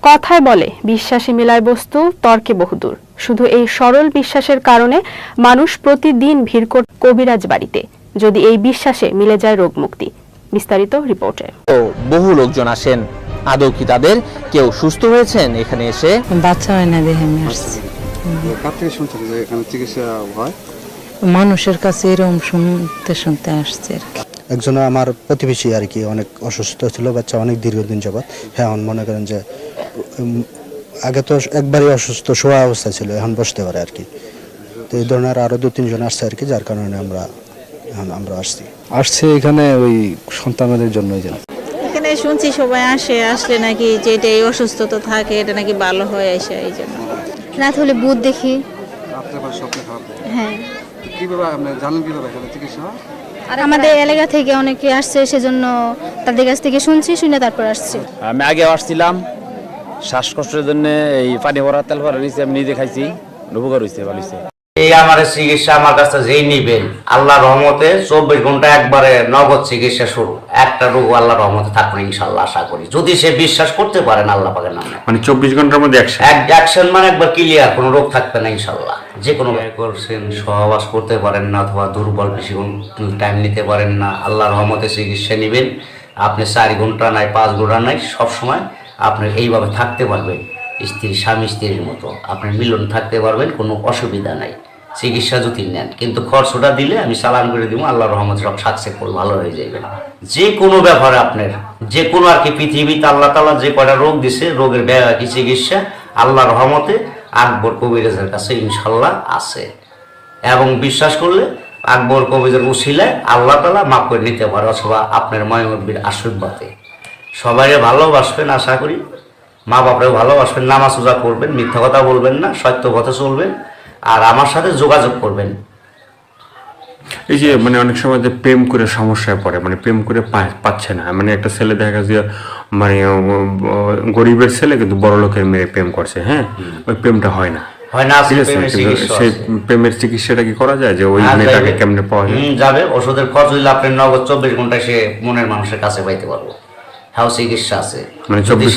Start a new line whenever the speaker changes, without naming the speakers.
কথায় বলে বিশ্বাসে মিলায় বস্তু তর্কে বহুদূর। শুধু এই সরল বিশ্বাসের কারণে মানুষ প্রতিদিন ভিড় করে কবিরাজ বাড়িতে, যদি এই বিশ্বাসে মিলে যায় রোগ মুক্তি। বিস্তারিত রিপোর্টে।
বহু লোকজন আসেন, আদৌ কি তাদের কেউ সুস্থ হয়েছেন এখানে এসে?
বাচ্চা হয় না দেখে আমি আসছি।
কার থেকে শুনছেন যে এখানে চিকিৎসা হয়?
মানুষের কাছে এরকম শুনতে শুনতে আসছে আর কি।
একজন আমার প্রতিবেশী আর কি অনেক অসুস্থ ছিল, বাচ্চা অনেক দীর্ঘদিন যাবৎ। হ্যাঁ, মনে করেন যে আগে তো একবারই অসুস্থ শোয়া অবস্থা ছিল, এখন বসতে পারে আর কি। তো এই ধরনের আরো 2-3 জন আসছে আর কি, যার কারণে আমরা আসছি
এখানে ওই সন্তানদের জন্যই যেন।
এখানে শুনছি সবাই আসলে নাকি যে এটা এই অসুস্থতা থাকে এটা নাকি ভালো হয়ে আসে, এই জন্য
রাত হলে ভূত দেখি।
আপনার স্বপ্নে খারাপ লাগে?
হ্যাঁ,
কিভাবে আপনি জানেন কিভাবে এখানে চিকিৎসা হয়?
আমাদের এলাকা থেকে অনেকে আসছে, সেজন্য তাদের কাছ থেকে শুনে তারপর আসছি।
আমি আগে আসছিলাম শ্বাসকষ্টের জন্য, এই পানি ভরা তেল ভরা নিয়েছি, আমি নিজে খাইছি, উপকার হয়েছে, ভালো হয়েছে।
এই আমার চিকিৎসা আমার কাছে যেই নিবেন, আল্লাহর রহমতে 24 ঘন্টা একবারে নগদ চিকিৎসা শুরু। একটা রোগ আল্লাহর রহমতে থাকবে ইনশাআল্লাহ, আশা করি, যদি সে বিশ্বাস করতে পারেন আল্লাহ পাকের নামে।
মানে 24 ঘন্টার মধ্যে
অ্যাকশন মানে একবার ক্লিয়ার, কোনো রোগ থাকবে না ইনশাআল্লাহ। যে কোনো করছেন, সহবাস করতে পারেন না, অথবা দুর্বল বেশিক্ষণ টাইম নিতে পারেন না, আল্লাহর রহমতে চিকিৎসা নেবেন। আপনি 4 ঘন্টা নাই 5 ঘন্টা নাই, সবসময় আপনি এইভাবে থাকতে পারবেন, স্বামী স্ত্রীর মতো আপনি মিলন থাকতে পারবেন, কোনো অসুবিধা নাই চিকিৎসা যদি নেন। কিন্তু খরচটা দিলে আমি চালান করে দিব, আল্লাহর রহমতে সব সাকসেসফুল ভালো হয়ে যাবে। যে কোনো ব্যাপারে আপনার যে কোনো আর কি পৃথিবীতে আল্লাহ তাআলা যে কয়টা রোগ দিছে, রোগের কি চিকিৎসা আল্লাহর রহমতে আকবর কবিরাজের কাছে ইনশাল্লাহ আছে। এবং বিশ্বাস করলে আকবর কবিরাজের উসিলায় আল্লাহ তাআলা মাফ করে নিতে পারে, অথবা আপনার মায়মুরবির আশীর্বাদে। সবাই ভালোবাসবেন, আশা করি মা বাপরেও ভালোবাসবেন, নামাজ রোজা করবেন, মিথ্যা কথা বলবেন না, সত্য পথে চলবেন, আর আমার সাথে যোগাযোগ করবেন।
এই যে মানে অনেক সময় যে প্রেম করে সমস্যায় পড়ে, মানে প্রেম করে পাচ্ছে না, মানে একটা ছেলে দেখা যায় মানে গরিবের ছেলে কিন্তু বড় লোকের মেয়ে প্রেম করছে, হ্যাঁ, ওই প্রেমটা হয় না, ঠিক আছে, সেই প্রেমের চিকিৎসাটা কি করা যায়? যে ওই মেয়েটাকে কেমনে পাওয়া
যাবে? ওষুধের খরচ হইলে আপনি নগদ 24 ঘন্টায় সে মনের মানুষের কাছে পাইতে পারবো। হ্যাঁ, চিকিৎসা আছে, মানে 24